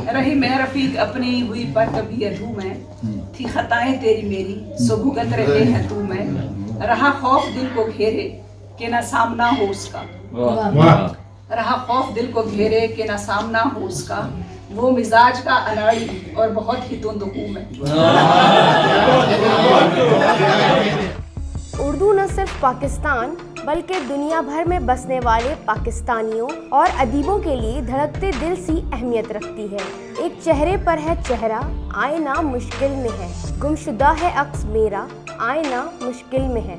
रही मैं रफीक अपनी हुई पर कभी अधू में, थी खताएं तेरी मेरी सो भुगत रहे हैं तू मैं, रहा खौफ दिल को घेरे कि ना सामना हो उसका, रहा खौफ दिल को घेरे कि ना सामना हो उसका, वो मिजाज का अनाड़ी और बहुत ही तुंद हूँ मैं। उर्दू न सिर्फ पाकिस्तान बल्कि दुनिया भर में बसने वाले पाकिस्तानियों और अदीबों के लिए धड़कते दिल सी अहमियत रखती है। एक चेहरे पर है चेहरा, आईना मुश्किल में है, गुमशुदा है अक्स मेरा, आईना मुश्किल में है।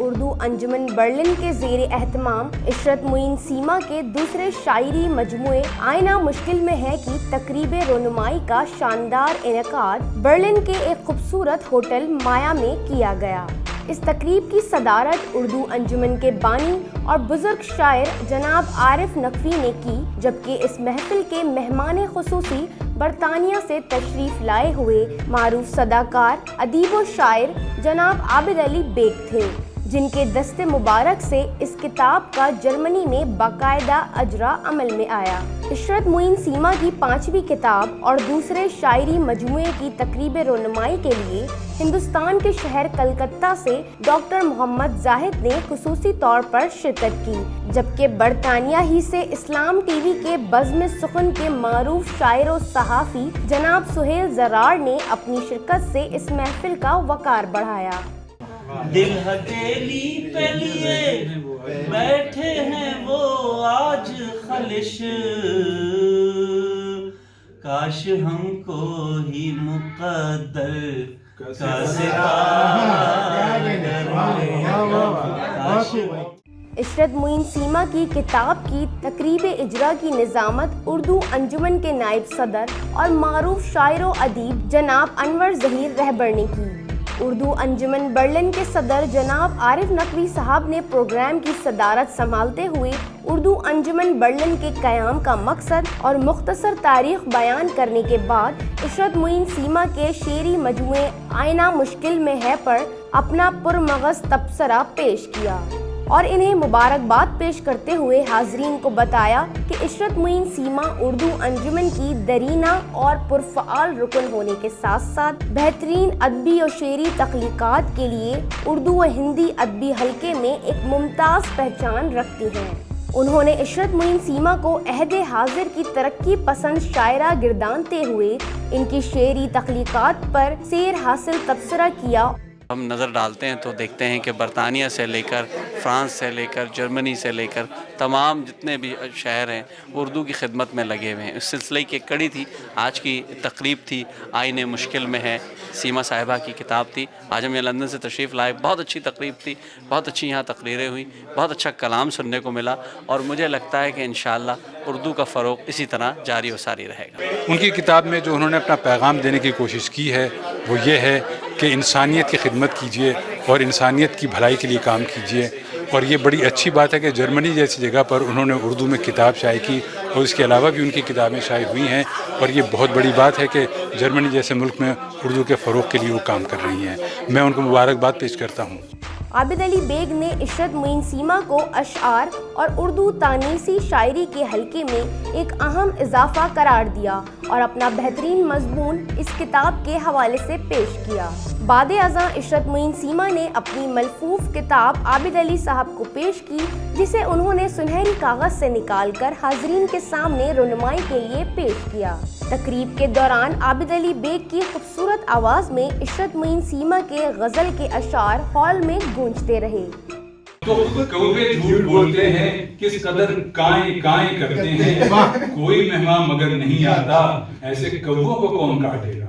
उर्दू अंजुमन बर्लिन के ज़ेरे एहतमाम इशरत मुइन सीमा के दूसरे शायरी मजमुए आईना मुश्किल में है की तकरीब रोनुमाई का शानदार इनेकाद बर्लिन के एक खूबसूरत होटल माया में किया गया। इस तकरीब की सदारत उर्दू अंजुमन के बानी और बुजुर्ग शायर जनाब आरिफ नकवी ने की, जबकि इस महफिल के मेहमान खुसूसी बरतानिया से तशरीफ लाए हुए मारूफ सदाकार अदीब व शायर जनाब आबिद अली बेग थे, जिनके दस्ते मुबारक से इस किताब का जर्मनी में बाकायदा अजरा अमल में आया। इशरत मुइन सीमा की 5वीं किताब और दूसरे शायरी मजमुए की तकरीब रोनुमाई के लिए हिंदुस्तान के शहर कलकत्ता से डॉक्टर मोहम्मद जाहिद ने खुसूसी तौर पर शिरकत की, जबकि बरतानिया ही से इस्लाम टीवी के बज़्म सुखन के मारूफ शायर और सहाफ़ी जनाब सुहेल ज़रार ने अपनी शिरकत से इस महफिल का वक़ार बढ़ाया। दिल हथेली पे लिए बैठे हैं वो आज खलिश, काश हमको ही मुक़द्दर का इशरत मुइन सीमा की किताब की तकरीब इजरा की निज़ामत उर्दू अंजुमन के नायब सदर और मारूफ शायर व अदीब जनाब अनवर ज़हीर रहबर ने की। उर्दू अंजुमन बर्लिन के सदर जनाब आरिफ नकवी साहब ने प्रोग्राम की सदारत संभालते हुए उर्दू अंजुमन बर्लिन के क़याम का मकसद और मुख्तसर तारीख़ बयान करने के बाद इशरत मुइन सीमा के शेरी मजमुए आईना मुश्किल में है पर अपना पुरमगज़ तबसरा पेश किया और इन्हें मुबारकबाद पेश करते हुए हाज़रीन को बताया कि इशरत मुइन सीमा उर्दू अंजुमन की दरीना और पुरफ़आल रुकन होने के साथ साथ बेहतरीन अदबी और शेरी तख्लीक़ात के लिए उर्दू व हिंदी अदबी हल्के में एक मुमताज़ पहचान रखती हैं। उन्होंने इशरत मुइन सीमा को अहद हाजिर की तरक्की पसंद शायरा गिरदानते हुए इनकी शेरी तख्लीक़ात पर सेर हासिल तबसरा किया। हम नज़र डालते हैं तो देखते हैं कि बरतानिया से लेकर फ़्रांस से लेकर जर्मनी से लेकर तमाम जितने भी शहर हैं उर्दू की खिदमत में लगे हुए हैं। इस सिलसिले की एक कड़ी थी, आज की तकरीब थी आईने मुश्किल में है, सीमा साहिबा की किताब थी। आज हम यहाँ लंदन से तशरीफ़ लाए, बहुत अच्छी तकरीब थी, बहुत अच्छी यहाँ तकरीरें हुई, बहुत अच्छा कलाम सुनने को मिला और मुझे लगता है कि इंशाअल्लाह उर्दू का फ़रोग़ इसी तरह जारी व सारी रहेगा। उनकी किताब में जो उन्होंने अपना पैगाम देने की कोशिश की है वो ये है कि इंसानियत की खिदमत कीजिए और इंसानियत की भलाई के लिए काम कीजिए। और ये बड़ी अच्छी बात है कि जर्मनी जैसी जगह पर उन्होंने उर्दू में किताब शाये की और इसके अलावा भी उनकी किताबें शाये हुई हैं और ये बहुत बड़ी बात है कि जर्मनी जैसे मुल्क में उर्दू के फ़रोग़ के लिए वो काम कर रही हैं। मैं उनको मुबारकबाद पेश करता हूँ। आबिद अली बेग ने इशरत मुइन सीमा को अशआर और उर्दू तानीसी शायरी के हल्के में एक अहम इजाफा करार दिया और अपना बेहतरीन मजमून इस किताब के हवाले से पेश किया। बादे अज़ां इशरत मुइन सीमा ने अपनी मलफूफ किताब आबिद अली साहब को पेश की, जिसे उन्होंने सुनहरी कागज़ से निकालकर हाज़रीन के सामने रोनुमाई के लिए पेश किया। तकरीब के दौरान आबिद अली बेग की खूबसूरत आवाज़ में इशरत मुइन सीमा के गज़ल के अशार हॉल में गूंजते रहे। तो कौवे झूठ बोलते हैं, किस कदर काएं काएं करते हैं, कोई मेहमान मगर नहीं आता, ऐसे कौवों को कौन काटेगा।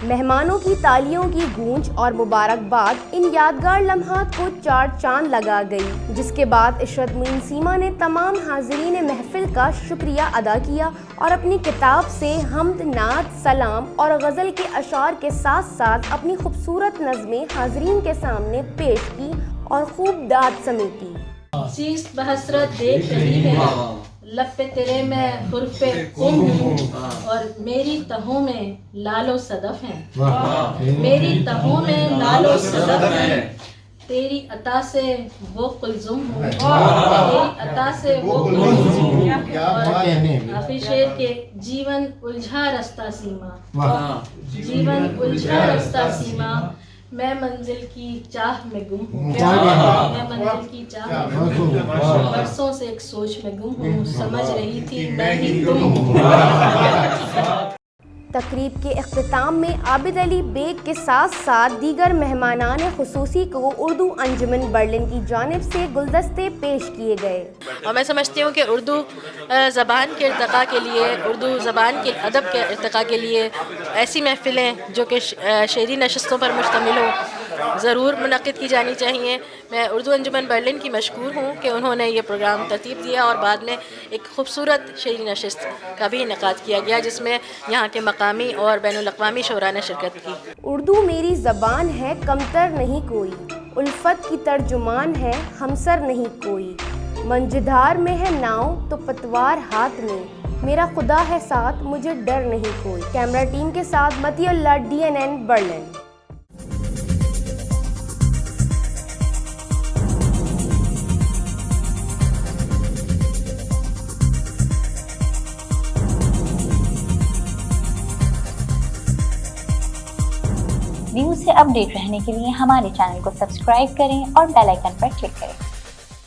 मेहमानों की तालियों की गूंज और मुबारकबाद इन यादगार लम्हात को चार चांद लगा गई, जिसके बाद इशरत मुइन सीमा ने तमाम हाज़रीन महफिल का शुक्रिया अदा किया और अपनी किताब से हमद, नात, सलाम और गज़ल के अशार के साथ साथ अपनी खूबसूरत नज़में हाज़रीन के सामने पेश की और खूब दाद समेटी। सीस बहसरत देख रही है, लब पे तेरे में हुर्फ़े कुम हूँ और मेरी तहों में लालो सदफ हैं, मेरी तहों में लालो सदफ हैं, तेरी अता से वो कुलजुम हूँ, तेरी अता से वो कुलजुम हूँ। और आखिरी शेर के जीवन उलझा रास्ता सीमा, जीवन उलझा रास्ता सीमा, मैं मंजिल की चाह में गुम हूँ, मैं मंजिल की चाह में गुम हूँ, बरसों से एक सोच में गुम हूँ, समझ रही थी मैं ही तुम हूँ। तकरीब के इख्तिताम में आबिद अली बेग के साथ साथ दीगर मेहमानान खुसूसी को उर्दू अंजुमन बर्लिन की जानिब से गुलदस्ते पेश किए गए। और मैं समझती हूँ कि उर्दू ज़बान के इर्तिक़ा के लिए, उर्दू ज़बान के अदब के इर्तिक़ा के लिए ऐसी महफ़िलें जो कि शेरी नशस्तों पर मुश्तमिल हो ज़रूर मुनक़्क़िद की जानी चाहिए। मैं उर्दू अंजुमन बर्लिन की मशकूर हूँ कि उन्होंने ये प्रोग्राम तरतीब दिया और बाद में एक खूबसूरत शेरी नशस्त का भी इनेकाद किया गया जिसमें यहाँ के मकामी और बैनुल-अक़वामी शोरा ने शिरकत की। उर्दू मेरी ज़बान है, कमतर नहीं कोई, उल्फत की तर्जुमान है, हमसर नहीं कोई, मंझधार में है नाव तो पतवार हाथ में, मेरा खुदा है साथ मुझे डर नहीं कोई। कैमरा टीम के साथ मतियुल्लाह, DNN बर्लिन। न्यूज़ से अपडेट रहने के लिए हमारे चैनल को सब्सक्राइब करें और बेल आइकन पर क्लिक करें।